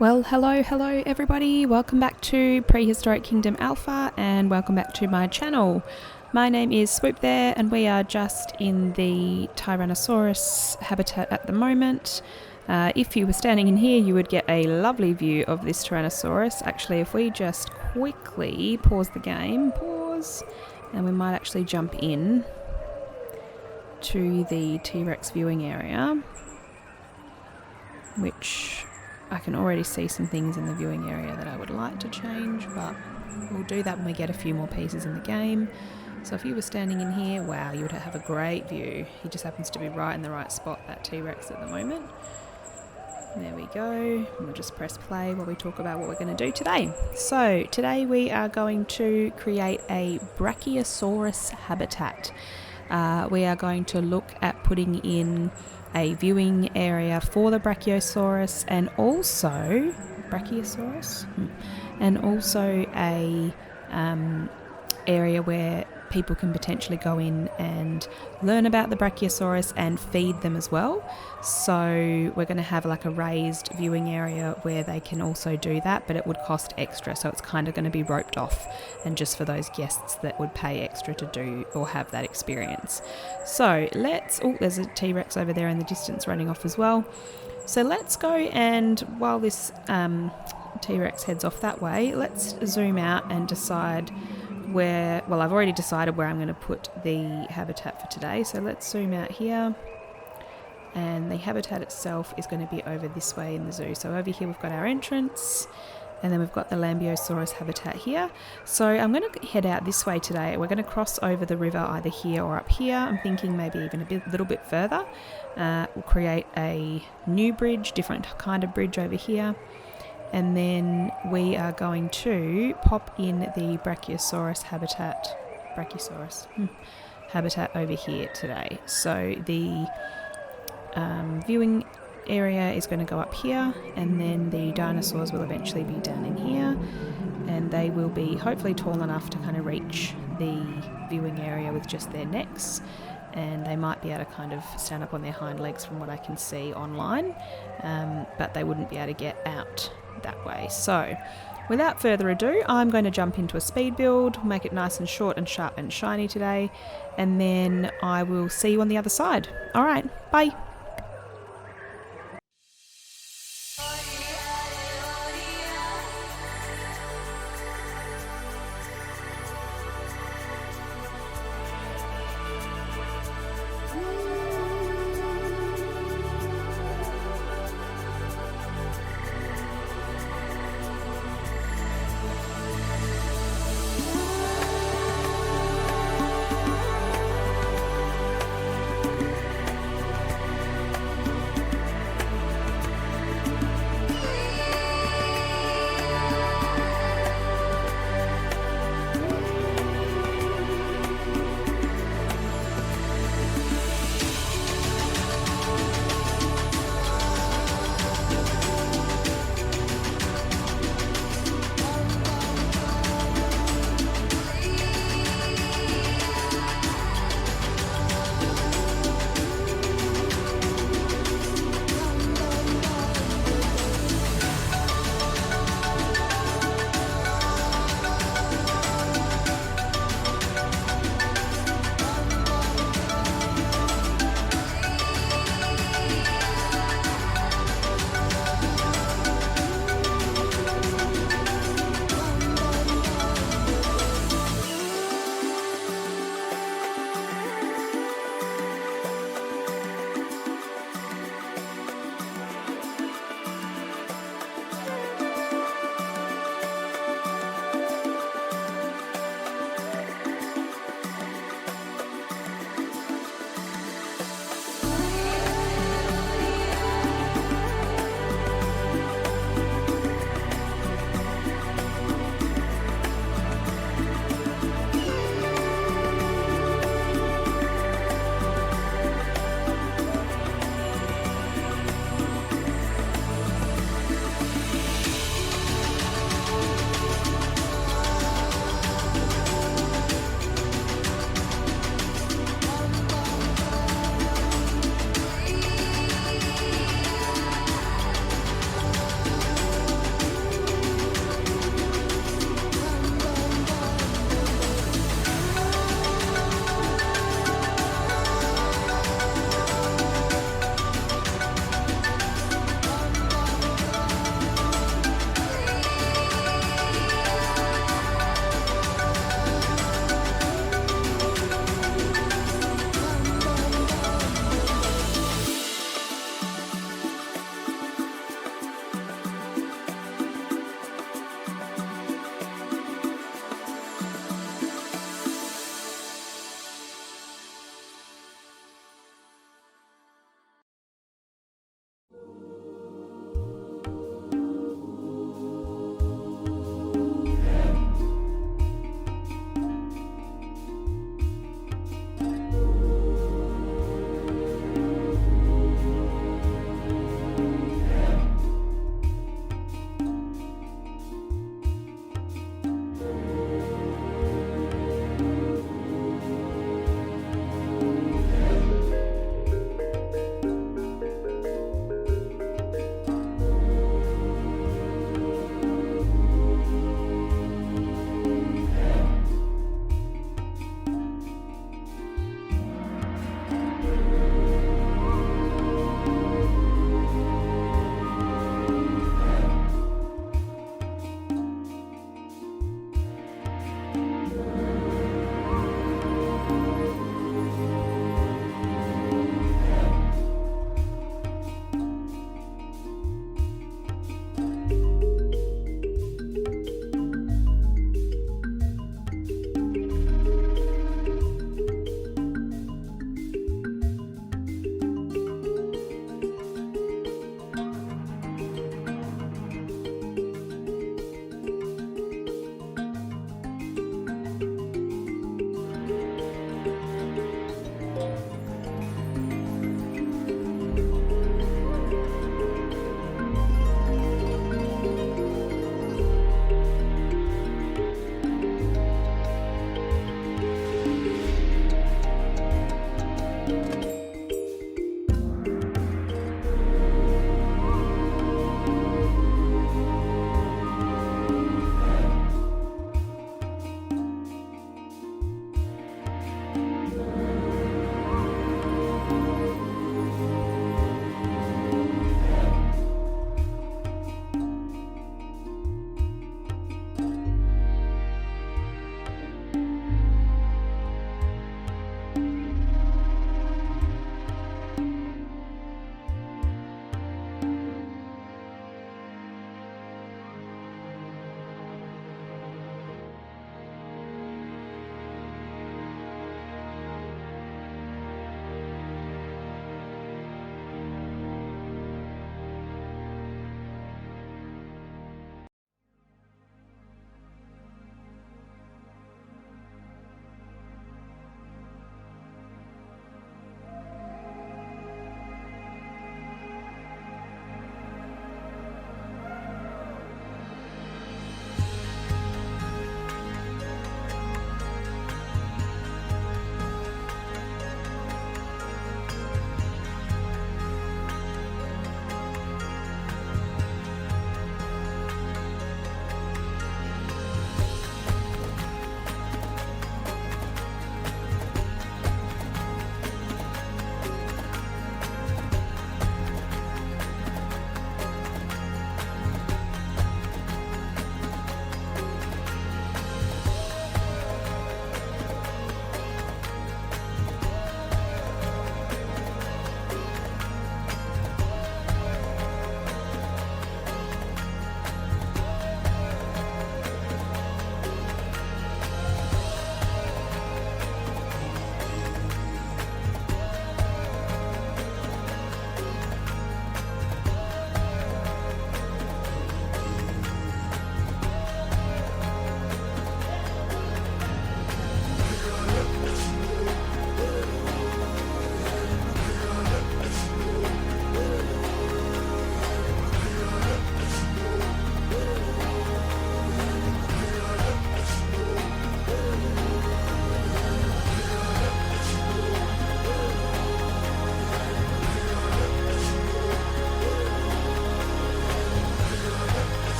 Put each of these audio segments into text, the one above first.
Well, hello everybody. Welcome back to Prehistoric Kingdom Alpha and welcome back to my channel. My name is Swoop there and we are just in the Tyrannosaurus habitat at the moment. If you were standing in here, you would get a lovely view of this Tyrannosaurus. Actually, if we just quickly pause the game, and we might actually jump in to the T-Rex viewing area, which I can already see some things in the viewing area that I would like to change, but we'll do that when we get a few more pieces in the game. So if you were standing in here, wow, you would have a great view. He just happens to be right in the right spot, that T-Rex at the moment. There we go. We'll just press play while we talk about what we're going to do today. So today we are going to create a Brachiosaurus habitat. We are going to look at putting in a viewing area for the Brachiosaurus and also a area where people can potentially go in and learn about the Brachiosaurus and feed them as well. So we're going to have like a raised viewing area where they can also do that, but it would cost extra, so it's kind of going to be roped off and just for those guests that would pay extra to do or have that experience. So there's a T-Rex over there in the distance running off as well. So let's go, and while this T-Rex heads off that way, let's zoom out and decide I've already decided where I'm going to put the habitat for today. So let's zoom out here, and the habitat itself is going to be over this way in the zoo. So over here we've got our entrance, and then we've got the Ambiosaurus habitat here. So I'm going to head out this way today. We're going to cross over the river either here or up here. I'm thinking maybe even a little bit further. We'll create a new bridge, different kind of bridge over here. And then we are going to pop in the Brachiosaurus habitat over here today. So the viewing area is going to go up here, and then the dinosaurs will eventually be down in here, and they will be hopefully tall enough to kind of reach the viewing area with just their necks, and they might be able to kind of stand up on their hind legs from what I can see online, but they wouldn't be able to get out that way. So without further ado, I'm going to jump into a speed build, make it nice and short and sharp and shiny today, and then I will see you on the other side. All right, bye.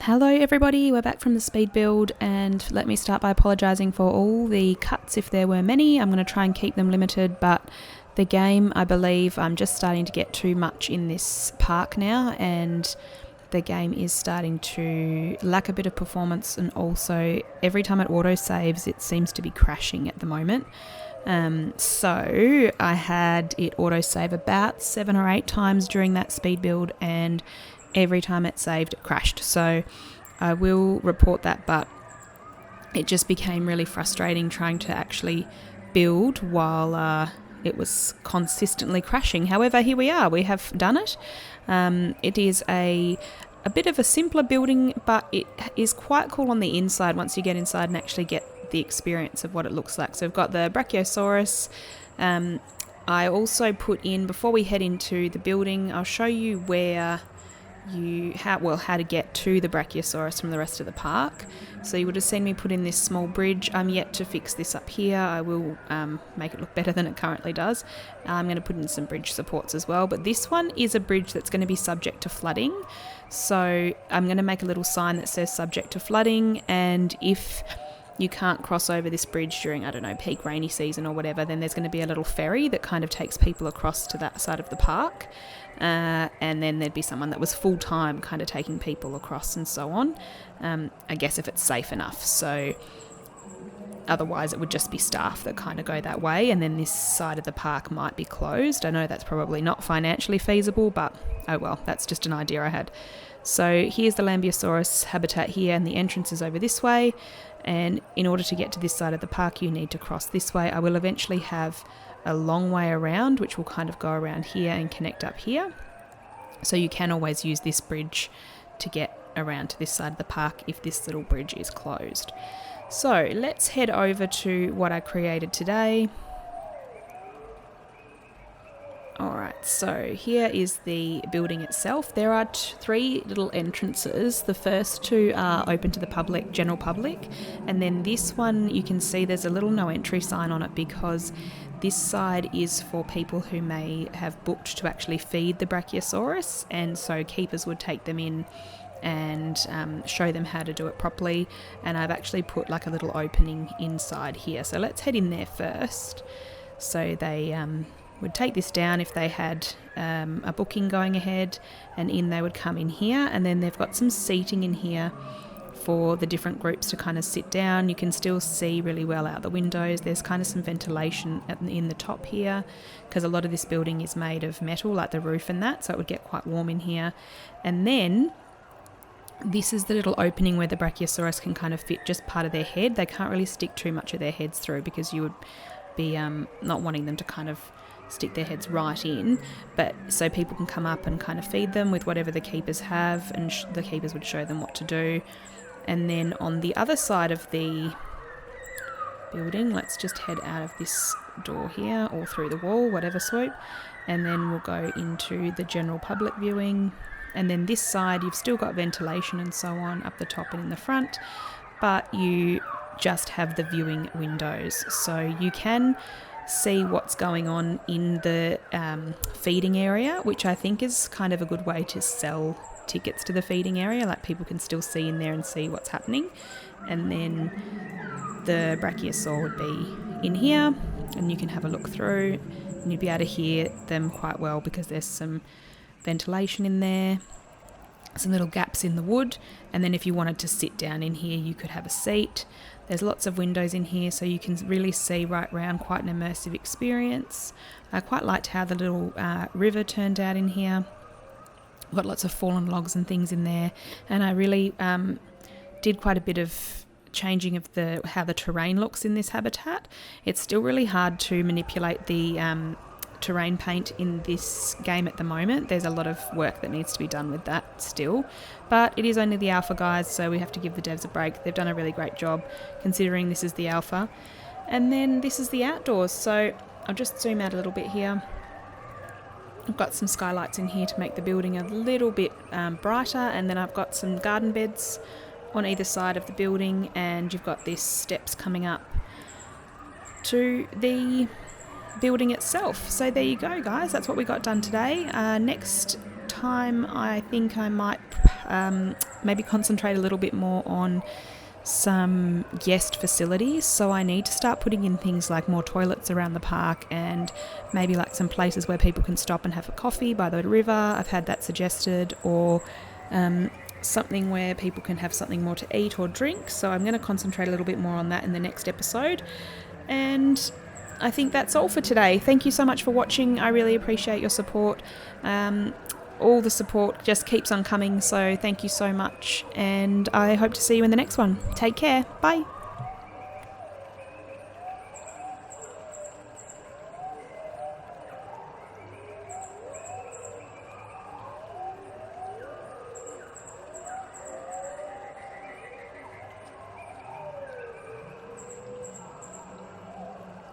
Hello everybody, we're back from the speed build, and let me start by apologising for all the cuts if there were many. I'm going to try and keep them limited, but the game, I believe, I'm just starting to get too much in this park now, and the game is starting to lack a bit of performance, and also every time it auto-saves it seems to be crashing at the moment. So I had it auto-save about 7 or 8 times during that speed build, and every time it saved it crashed. So I will report that, but it just became really frustrating trying to actually build while it was consistently crashing. However, here we are, we have done it. It is a bit of a simpler building, but it is quite cool on the inside once you get inside and actually get the experience of what it looks like. So we've got the Brachiosaurus. I also put in, before we head into the building, I'll show you where how to get to the Brachiosaurus from the rest of the park. So you would have seen me put in this small bridge. I'm yet to fix this up here. I will make it look better than it currently does. I'm going to put in some bridge supports as well, but this one is a bridge that's going to be subject to flooding. So I'm going to make a little sign that says subject to flooding, and if you can't cross over this bridge during, I don't know, peak rainy season or whatever, then there's going to be a little ferry that kind of takes people across to that side of the park. And then there'd be someone that was full-time kind of taking people across and so on, I guess if it's safe enough. So otherwise it would just be staff that kind of go that way, and then this side of the park might be closed. I know that's probably not financially feasible, but oh well, that's just an idea I had. So here's the Lambeosaurus habitat here, and the entrance is over this way, and in order to get to this side of the park you need to cross this way. I will eventually have a long way around, which will kind of go around here and connect up here. So you can always use this bridge to get around to this side of the park if this little bridge is closed. So let's head over to what I created today. Alright, So here is the building itself. There are 3 little entrances. The first 2 are open to the public, general public, and then this one you can see there's a little no entry sign on it because this side is for people who may have booked to actually feed the Brachiosaurus, and so keepers would take them in and show them how to do it properly. And I've actually put like a little opening inside here. So let's head in there first. So they would take this down if they had a booking going ahead, and in they would come in here, and then they've got some seating in here for the different groups to kind of sit down. You can still see really well out the windows. There's kind of some ventilation in the top here because a lot of this building is made of metal, like the roof and that, so it would get quite warm in here. And then this is the little opening where the Brachiosaurus can kind of fit just part of their head. They can't really stick too much of their heads through because you would be not wanting them to kind of stick their heads right in, but so people can come up and kind of feed them with whatever the keepers have, and the keepers would show them what to do. And then on the other side of the building, let's just head out of this door here or through the wall, whatever, Swoop, and then we'll go into the general public viewing. And then this side you've still got ventilation and so on up the top and in the front, but you just have the viewing windows, so you can see what's going on in the feeding area, which I think is kind of a good way to sell tickets to the feeding area, like people can still see in there and see what's happening. And then the Brachiosaur would be in here and you can have a look through and you'd be able to hear them quite well because there's some ventilation in there, some little gaps in the wood. And then if you wanted to sit down in here you could have a seat. There's lots of windows in here so you can really see right round, quite an immersive experience. I quite liked how the little river turned out in here. We've got lots of fallen logs and things in there, and I really did quite a bit of changing of how the terrain looks in this habitat. It's still really hard to manipulate the terrain paint in this game at the moment. There's a lot of work that needs to be done with that still, but it is only the alpha, guys, so we have to give the devs a break. They've done a really great job considering this is the alpha. And then this is the outdoors, so I'll just zoom out a little bit here. I've got some skylights in here to make the building a little bit brighter, and then I've got some garden beds on either side of the building, and you've got these steps coming up to the building itself. So there you go, guys, that's what we got done today. Next time I think I might maybe concentrate a little bit more on some guest facilities, so I need to start putting in things like more toilets around the park and maybe like some places where people can stop and have a coffee by the river. I've had that suggested, or something where people can have something more to eat or drink, so I'm going to concentrate a little bit more on that in the next episode. And I think that's all for today. Thank you so much for watching. I really appreciate your support. All the support just keeps on coming, so thank you so much, and I hope to see you in the next one. Take care. Bye.